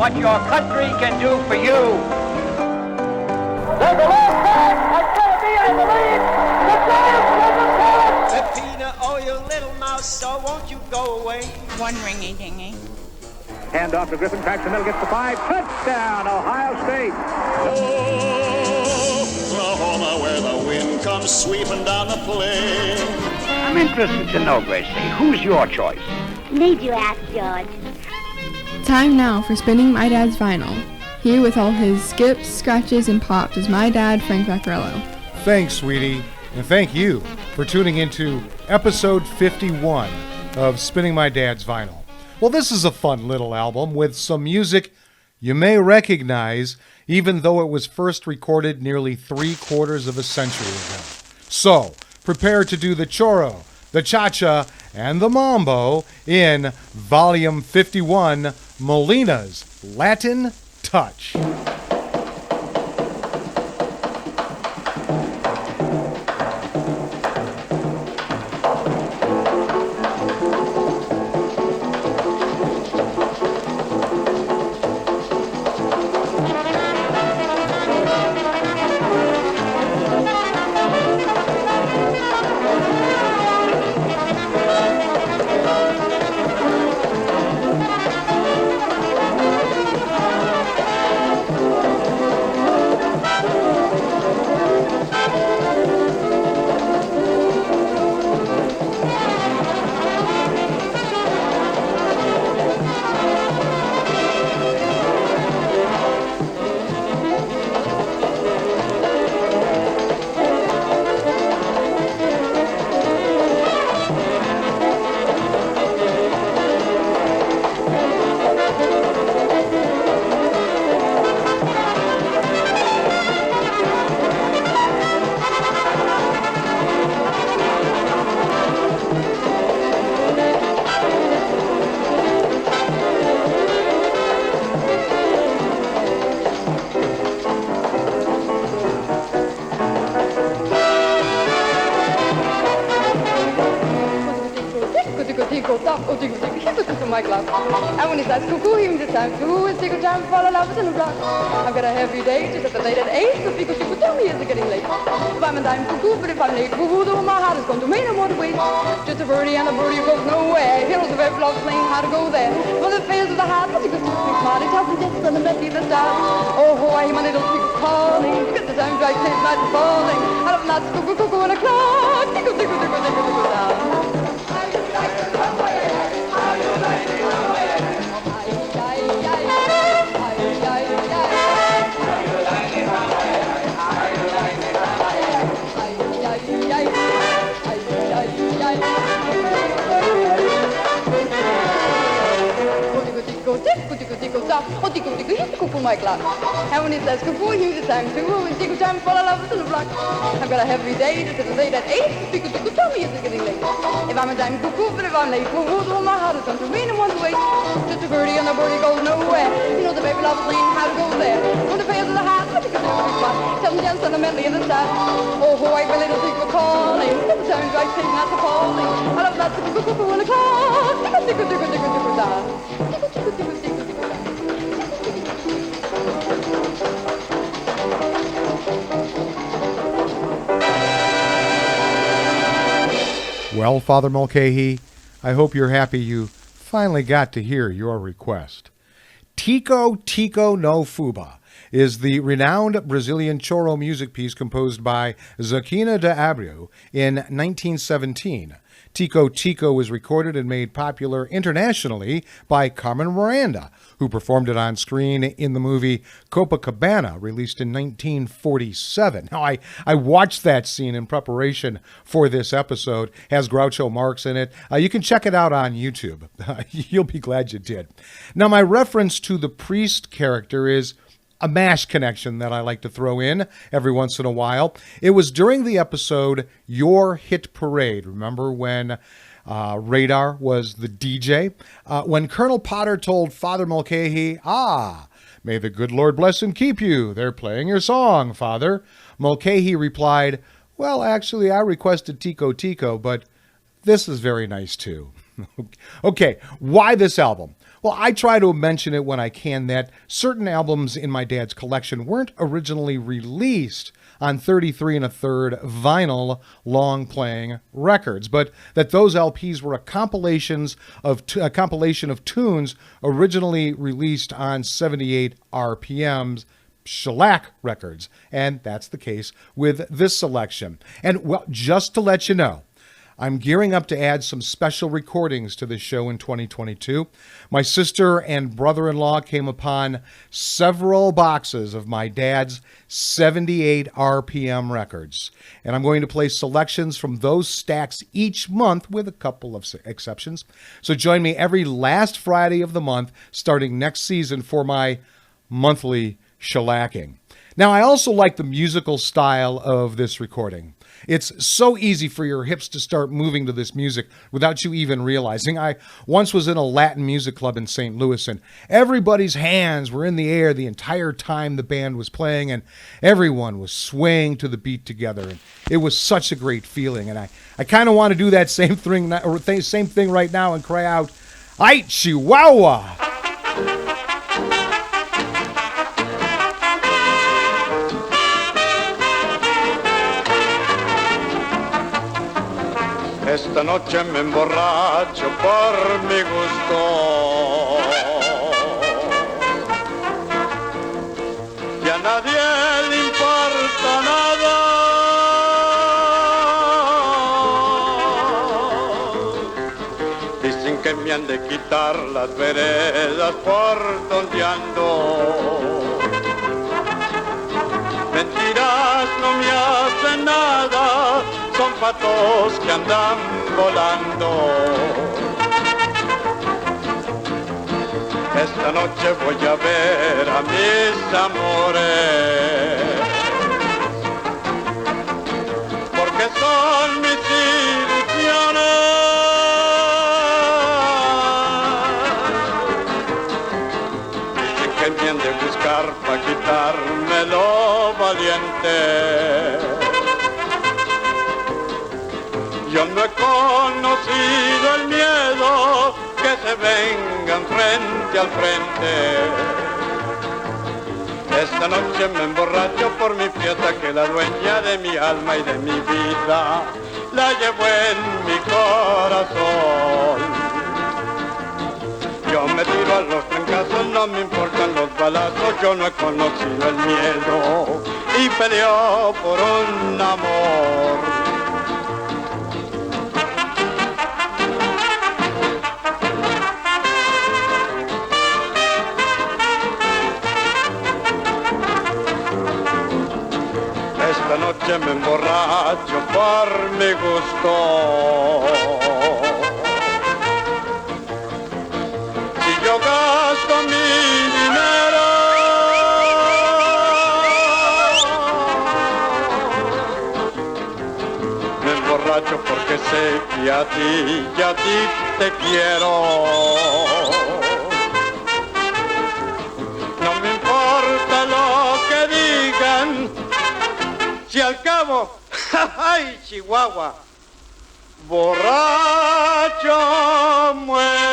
what your country can do for you. There's a left back. It's going to be, I believe, the Bears. Peppina, oh, you little mouse, so won't you go away? One ringy dingy. Hand off to Griffin, cracks the middle, gets the 5. Touchdown, Ohio State. Oklahoma, where the wind comes sweeping down the plain. I'm interested to know, Gracie, who's your choice? Need you ask, George? Time now for spinning my dad's vinyl. Here with all his skips, scratches, and pops is my dad, Frank Vaccarello. Thanks, sweetie, and thank you for tuning into episode 51 of Spinning My Dad's Vinyl. Well, this is a fun little album with some music you may recognize, even though it was first recorded nearly 3/4 of a century ago. So, prepare to do the Choro, the Cha-Cha, and the Mambo in Volume 51, Molina's Latin Touch. My club. And when he says cuckoo, he means it's time to it's Tico time for all lovers in the block. I've got a heavy day, just at the late at 8, so Tico Tico tell me is it getting late. If I'm a dime cuckoo, but if I'm late cuckoo, though my heart is going to me no more to wait. Just a birdie and a birdie goes nowhere. Heroes of every love flame, how to go there. For the face of the heart, but Tico Tico speaks smart, it hasn't just on the melody of the stars. Oh, ho, I hear my little Tico calling. Get the time right, take night falling. I love nuts, cuckoo, cuckoo, and a clock. Tico, Tico, Tico, Tico, Tico, down. Oh, Tico, Tico, he's the cuckoo, my clock. And when he says cuckoo, he's the time too. It's Tico time for all lovers in the block. I've got a heavy day, just at the late at 8. Tico, Tico, tell me it's getting late. If I'm a dime cuckoo, but if I'm late, cuckoo, though my heart is going to rain and want to wait. Just a birdie and the birdie goes nowhere. You know the baby loves lane, how to go there. From the face of the heart, but Tico, Tico, spot. Tell me gents and the medley in the side. Oh, ho, I little Tico calling. Get the time right, take not the falling. I love that Tico, cuckoo, and a clock. Tico, Tico, Tico, Tico, Tico, down. Tico, Tico, Tico, Tico, Tico, Tico, down. Well, Father Mulcahy, I hope you're happy you finally got to hear your request. Tico Tico no Fuba is the renowned Brazilian Choro music piece composed by Zequinha de Abreu in 1917. Tico Tico was recorded and made popular internationally by Carmen Miranda, who performed it on screen in the movie Copacabana, released in 1947. Now, I watched that scene in preparation for this episode. It has Groucho Marx in it. You can check it out on YouTube. You'll be glad you did. Now, my reference to the priest character is a MASH connection that I like to throw in every once in a while. It was during the episode Your Hit Parade. Remember when Radar was the DJ? When Colonel Potter told Father Mulcahy, may the good Lord bless and keep you. They're playing your song, Father. Mulcahy replied, well, actually, I requested Tico Tico, but this is very nice too. Okay, why this album? Well, I try to mention it when I can that certain albums in my dad's collection weren't originally released on 33 1/3 vinyl long-playing records, but that those LPs were a compilation of tunes originally released on 78 RPMs shellac records, and that's the case with this selection. And well, just to let you know, I'm gearing up to add some special recordings to this show in 2022. My sister and brother-in-law came upon several boxes of my dad's 78 RPM records, and I'm going to play selections from those stacks each month with a couple of exceptions. So join me every last Friday of the month starting next season for my monthly shellacking. Now, I also like the musical style of this recording. It's so easy for your hips to start moving to this music without you even realizing. I once was in a Latin music club in St. Louis, and everybody's hands were in the air the entire time the band was playing, and everyone was swaying to the beat together. And it was such a great feeling, and I kind of want to do that same thing right now and cry out, "Ay, Chihuahua!" Esta noche me emborracho por mi gusto y a nadie le importa nada. Dicen que me han de quitar las veredas por donde ando. Mentiras no me hacen nada, son patos que andan volando. Esta noche voy a ver a mis amores, porque son mis ilusiones. Dicen que me han de buscar para quitarme lo valiente. Yo no he conocido el miedo, que se vengan frente al frente. Esta noche me emborracho por mi fiesta, que la dueña de mi alma y de mi vida la llevo en mi corazón. Yo me tiro a los trancazos, no me importan los balazos, yo no he conocido el miedo y peleo por un amor. Esta noche me emborracho por mi gusto. Si yo gasto mi dinero, me emborracho porque sé que a ti te quiero. No me importa lo que digan, si al cabo, ¡ay, Chihuahua! Borracho muero.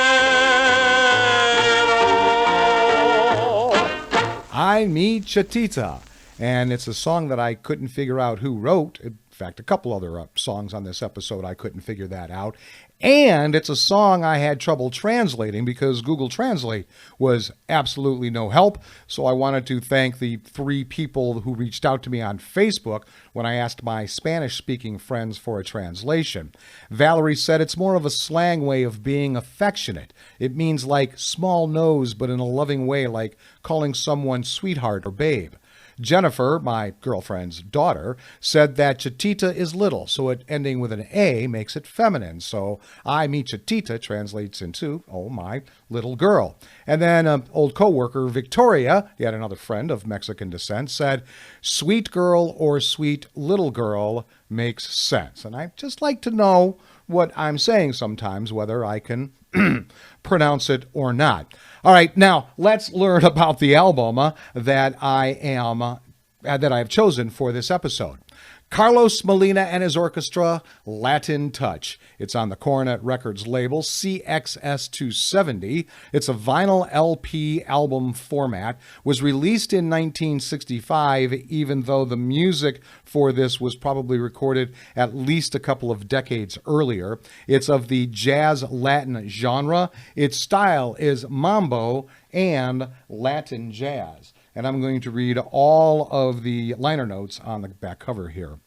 I'm Mi Chatita, and it's a song that I couldn't figure out who wrote. In fact, a couple other songs on this episode, I couldn't figure that out. And it's a song I had trouble translating because Google Translate was absolutely no help. So I wanted to thank the 3 people who reached out to me on Facebook when I asked my Spanish-speaking friends for a translation. Valerie said it's more of a slang way of being affectionate. It means like small nose, but in a loving way, like calling someone sweetheart or babe. Jennifer, my girlfriend's daughter, said that Chatita is little, so it ending with an A makes it feminine. So I, Mi Chatita, translates into, oh, my little girl. And then an old co-worker, Victoria, yet another friend of Mexican descent, said, sweet girl or sweet little girl makes sense. And I just like to know what I'm saying sometimes, whether I can pronounce it or not. All right, now let's learn about the album that I have chosen for this episode. Carlos Molina and his orchestra, Latin Touch. It's on the Coronet Records label, CXS270. It's a vinyl LP album format. Was released in 1965, even though the music for this was probably recorded at least a couple of decades earlier. It's of the jazz Latin genre. Its style is Mambo and Latin jazz. And I'm going to read all of the liner notes on the back cover here.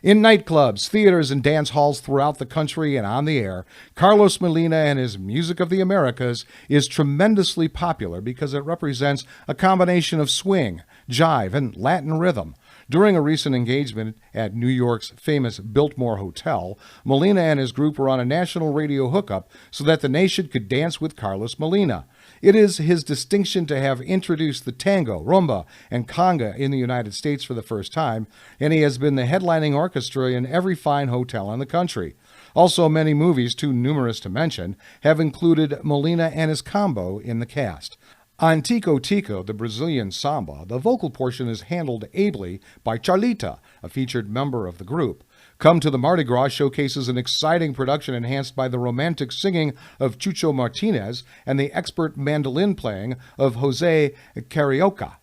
In nightclubs, theaters, and dance halls throughout the country and on the air, Carlos Molina and his Music of the Americas is tremendously popular because it represents a combination of swing, jive, and Latin rhythm. During a recent engagement at New York's famous Biltmore Hotel, Molina and his group were on a national radio hookup so that the nation could dance with Carlos Molina. It is his distinction to have introduced the tango, rumba, and conga in the United States for the first time, and he has been the headlining orchestra in every fine hotel in the country. Also, many movies, too numerous to mention, have included Molina and his combo in the cast. On Tico Tico, the Brazilian samba, the vocal portion is handled ably by Charlita, a featured member of the group. Come to the Mardi Gras showcases an exciting production enhanced by the romantic singing of Chucho Martinez and the expert mandolin playing of Jose Carioca.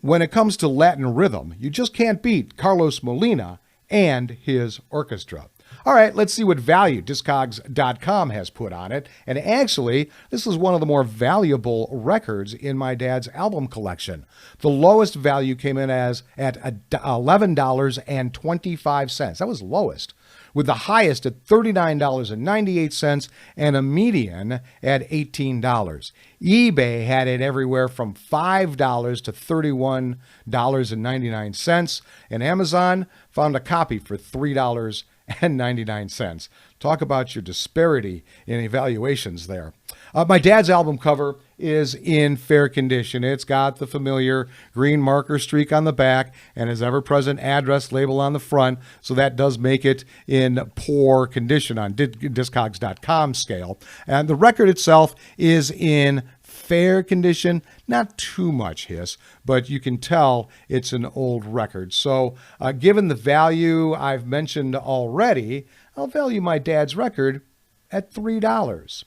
When it comes to Latin rhythm, you just can't beat Carlos Molina and his orchestra. All right, let's see what value Discogs.com has put on it. And actually, this is one of the more valuable records in my dad's album collection. The lowest value came in at $11.25. That was lowest, with the highest at $39.98 and a median at $18. eBay had it everywhere from $5 to $31.99, and Amazon found a copy for $3.99. Talk about your disparity in evaluations there. My dad's album cover is in fair condition. It's got the familiar green marker streak on the back and his ever-present address label on the front, so that does make it in poor condition on Discogs.com scale. And the record itself is in fair condition, not too much hiss, but you can tell it's an old record. So given the value I've mentioned already, I'll value my dad's record at $3.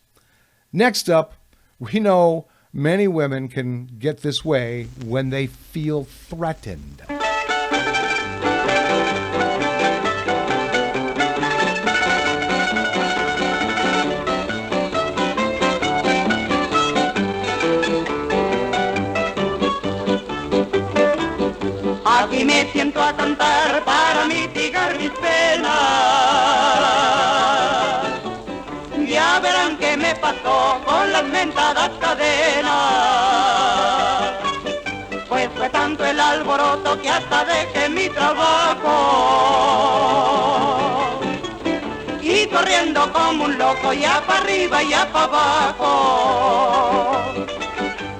Next up, we know many women can get this way when they feel threatened. Aquí me siento a cantar para mitigar mis penas. Ya verán qué me pasó con las mentadas cadenas. Pues fue tanto el alboroto que hasta dejé mi trabajo. Y corriendo como un loco, ya para arriba, ya para abajo.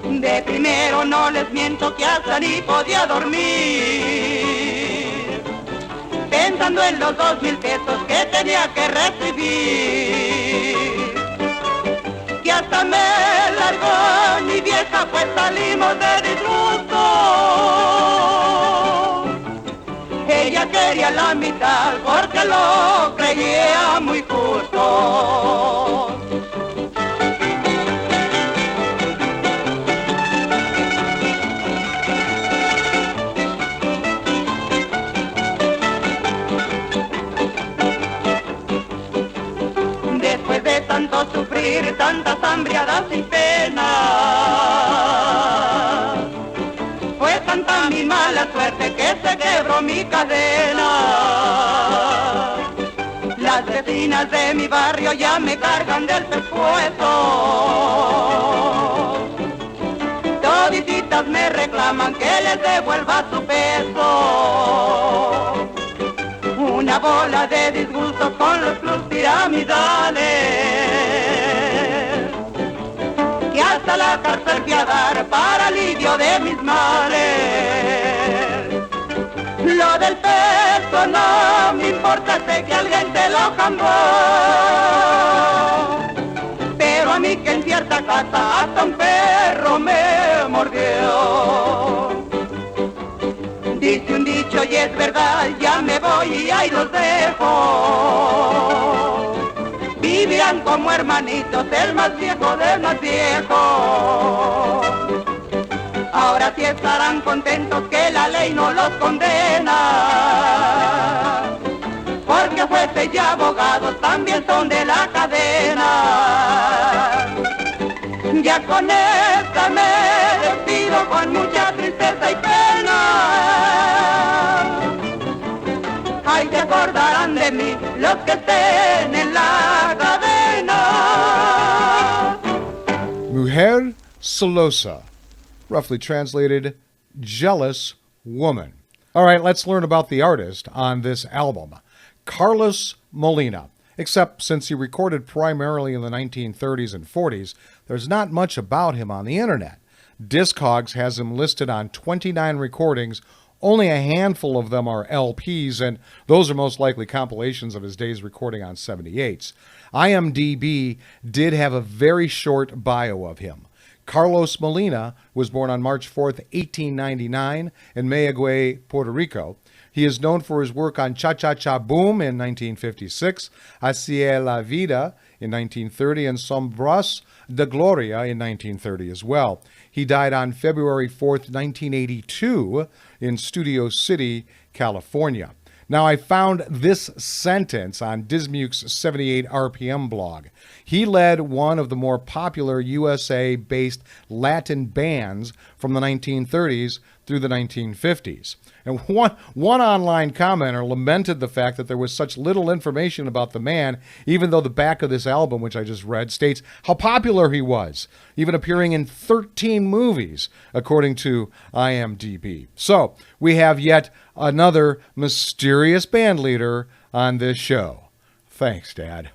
De primero no les miento que hasta ni podía dormir, pensando en los 2,000 pesos que tenía que recibir. Que hasta me largó mi vieja, pues salimos de disgusto. Ella quería la mitad porque lo creía muy justo. Tanto sufrir, tantas hambriadas y penas, fue tanta mi mala suerte que se quebró mi cadena. Las vecinas de mi barrio ya me cargan del pescuezo. Todititas me reclaman que les devuelva su peso. Una bola de disgustos con los plus piramidales, que hasta la cárcel fui a dar para alivio de mis males. Lo del peso no me importa, sé que alguien te lo jambó, pero a mí que en cierta casa hasta un perro me mordió. Dice un dicho y es verdad, ya me voy y los dejo. Vivían como hermanitos, el más viejo del más viejo. Ahora sí estarán contentos que la ley no los condena, porque jueces y abogados también son de la cadena. Ya con esta me despido con mucha tristeza y pena. Ay, se acordarán de mí los que estén en la cadena. Mujer Celosa, roughly translated, jealous woman. All right, let's learn about the artist on this album, Carlos Molina. Except since he recorded primarily in the 1930s and 40s, there's not much about him on the internet. Discogs has him listed on 29 recordings. Only a handful of them are LPs, and those are most likely compilations of his days recording on 78s. IMDb did have a very short bio of him. Carlos Molina was born on March 4th, 1899 in Mayagüez, Puerto Rico. He is known for his work on Cha-Cha-Cha Boom in 1956, Hacia la Vida in 1930, and Sombras de Gloria in 1930 as well. He died on February 4th, 1982 in Studio City, California. Now, I found this sentence on Dismuke's 78 RPM blog. He led one of the more popular USA-based Latin bands from the 1930s through the 1950s. And one online commenter lamented the fact that there was such little information about the man, even though the back of this album, which I just read, states how popular he was, even appearing in 13 movies, according to IMDb. So, we have yet another mysterious band leader on this show. Thanks, Dad.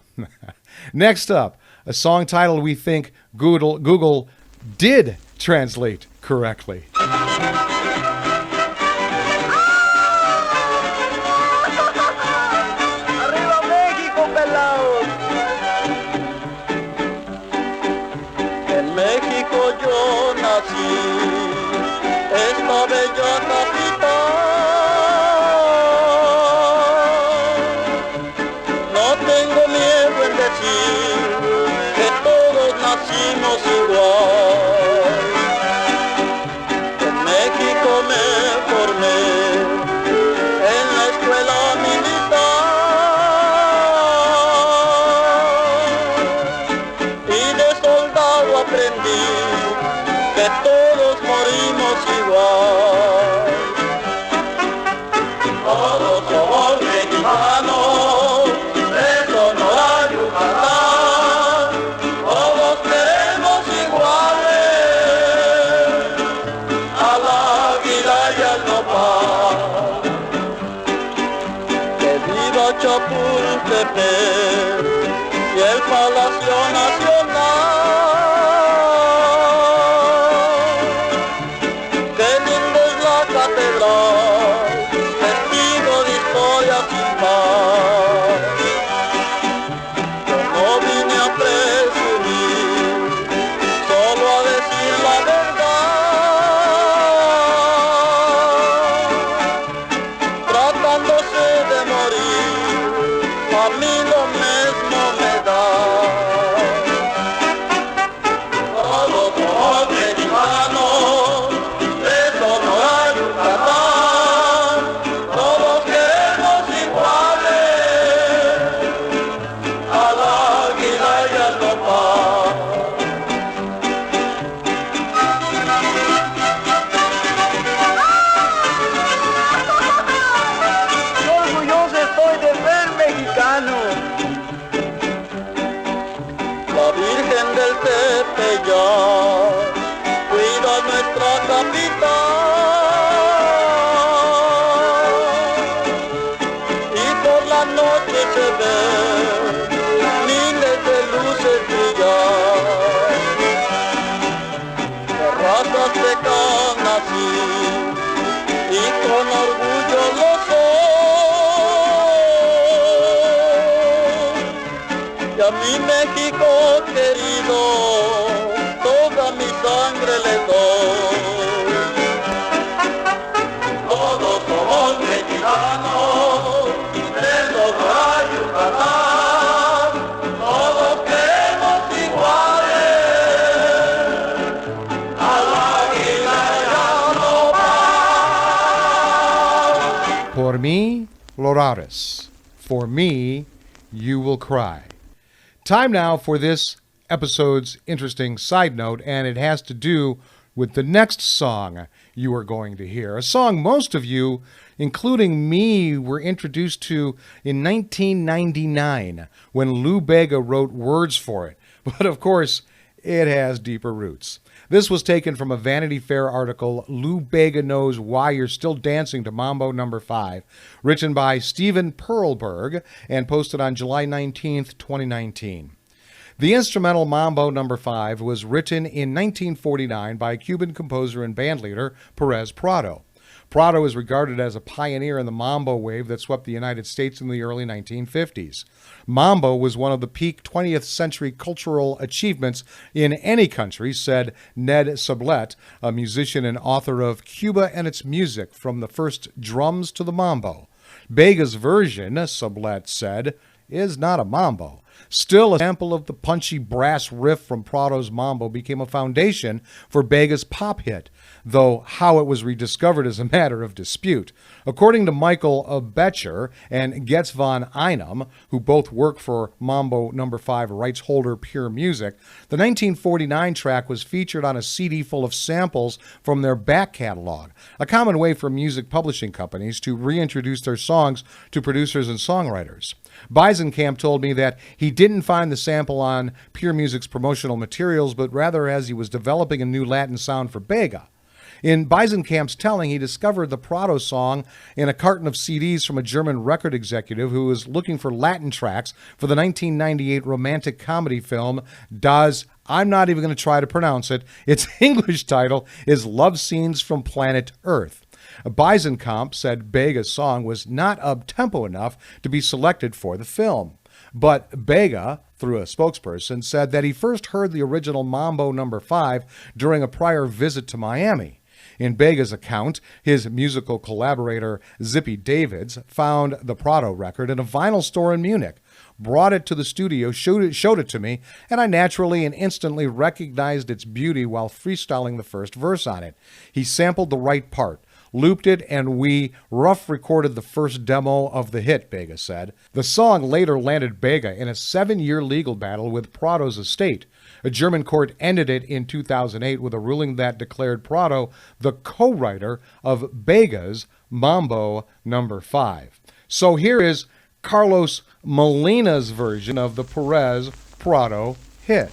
Next up, a song title we think Google did translate correctly. Esta bella capital, no tengo miedo en decir que todos nacimos igual. En México me formé en la escuela militar y de soldado aprendí que todos morimos igual. Todos somos mexicanos, de Sonora, Yucatán, todos queremos iguales al águila y al nopal. Que viva Chapultepec y el Palacio Nacional. Testigo de historia sin par. Yo no vine a presumir, solo a decir la verdad. Tratándose de morir, a mí lo mismo me da. Todos somos mexicanos, de Sonora, Yucatán, todos queremos iguales al águila y al nopal. Qué orgulloso estoy de ser mexicano. La Virgen del Tepeyac cuida nuestra capital y por la noche se ven miles de luces brillar. De razas de nací y con orgullo lo soy. Y a mi México querido toda mi sangre le doy. Todos somos mexicanos, de Lloraras. For me, you will cry. Time now for this episode's interesting side note, and it has to do with the next song you are going to hear. A song most of you, including me, were introduced to in 1999 when Lou Bega wrote words for it. But of course, it has deeper roots. This was taken from a Vanity Fair article, Lou Bega Knows Why You're Still Dancing to Mambo No. 5, written by Stephen Perlberg and posted on July 19th, 2019. The instrumental Mambo No. 5 was written in 1949 by Cuban composer and bandleader Pérez Prado. Prado is regarded as a pioneer in the mambo wave that swept the United States in the early 1950s. Mambo was one of the peak 20th century cultural achievements in any country, said Ned Sublette, a musician and author of Cuba and Its Music, from the first drums to the mambo. Bega's version, Sublette said, is not a mambo. Still, a sample of the punchy brass riff from Prado's Mambo became a foundation for Bega's pop hit, though how it was rediscovered is a matter of dispute. According to Michael Becher and Getz von Einem, who both work for Mambo No. 5 rights holder Pure Music, the 1949 track was featured on a CD full of samples from their back catalog, a common way for music publishing companies to reintroduce their songs to producers and songwriters. Beisenkamp told me that he didn't find the sample on Pure Music's promotional materials, but rather as he was developing a new Latin sound for Bega. In Beisenkamp's telling, he discovered the Prado song in a carton of CDs from a German record executive who was looking for Latin tracks for the 1998 romantic comedy film Das, I'm not even going to try to pronounce it. Its English title is Love Scenes from Planet Earth. Beisenkamp said Bega's song was not up-tempo enough to be selected for the film. But Bega, through a spokesperson, said that he first heard the original Mambo No. 5 during a prior visit to Miami. In Bega's account, his musical collaborator Zippy Davids found the Prado record in a vinyl store in Munich, brought it to the studio, showed it to me, and I naturally and instantly recognized its beauty while freestyling the first verse on it. He sampled the right part, looped it, and we rough recorded the first demo of the hit, Bega said. The song later landed Bega in a 7-year legal battle with Prado's estate. A German court ended it in 2008 with a ruling that declared Prado the co-writer of Bega's Mambo No. 5. So here is Carlos Molina's version of the Pérez Prado hit.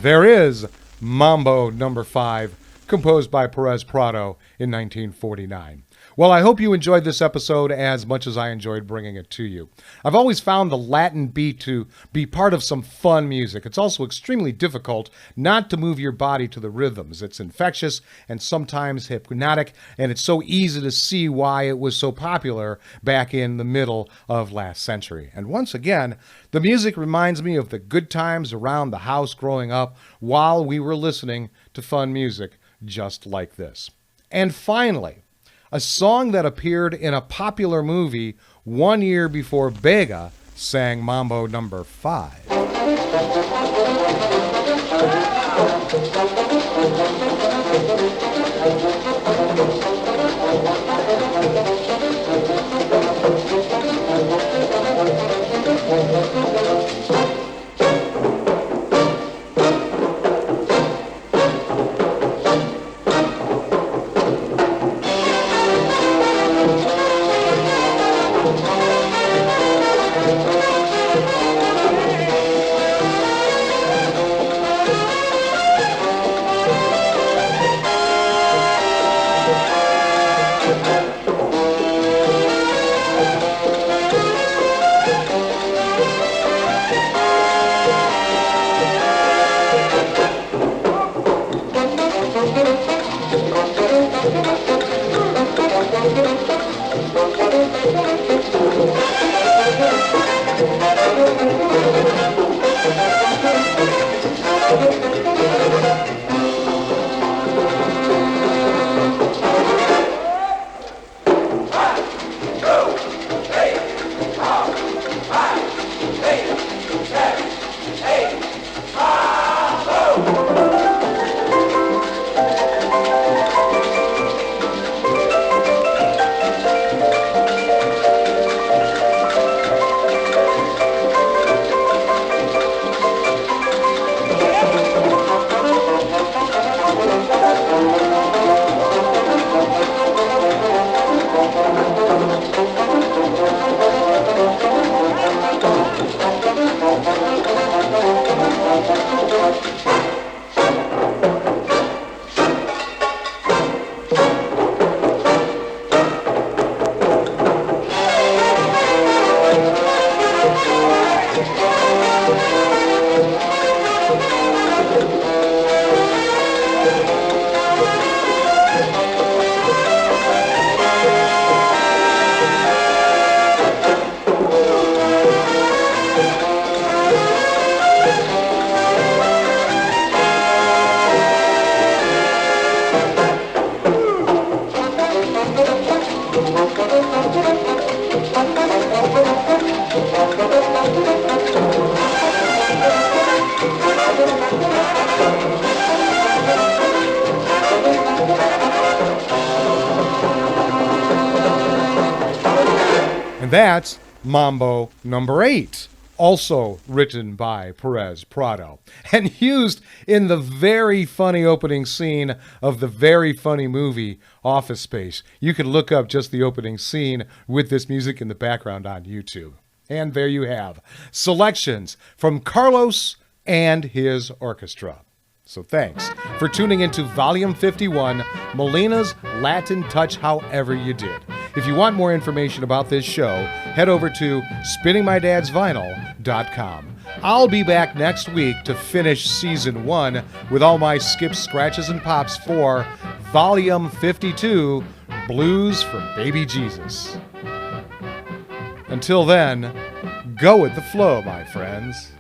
There is Mambo number 5, composed by Pérez Prado in 1949. Well, I hope you enjoyed this episode as much as I enjoyed bringing it to you. I've always found the Latin beat to be part of some fun music. It's also extremely difficult not to move your body to the rhythms. It's infectious and sometimes hypnotic, and it's so easy to see why it was so popular back in the middle of last century. And once again, the music reminds me of the good times around the house growing up while we were listening to fun music just like this. And finally, a song that appeared in a popular movie 1 year before Vega sang Mambo number 5. And that's Mambo number 8, also written by Pérez Prado, and used in the very funny opening scene of the very funny movie Office Space. You can look up just the opening scene with this music in the background on YouTube. And there you have selections from Carlos and his orchestra. So thanks for tuning into Volume 51, Molina's Latin Touch However You Did. If you want more information about this show, head over to spinningmydadsvinyl.com. I'll be back next week to finish Season 1 with all my skips, scratches, and pops for Volume 52, Blues for Baby Jesus. Until then, go with the flow, my friends.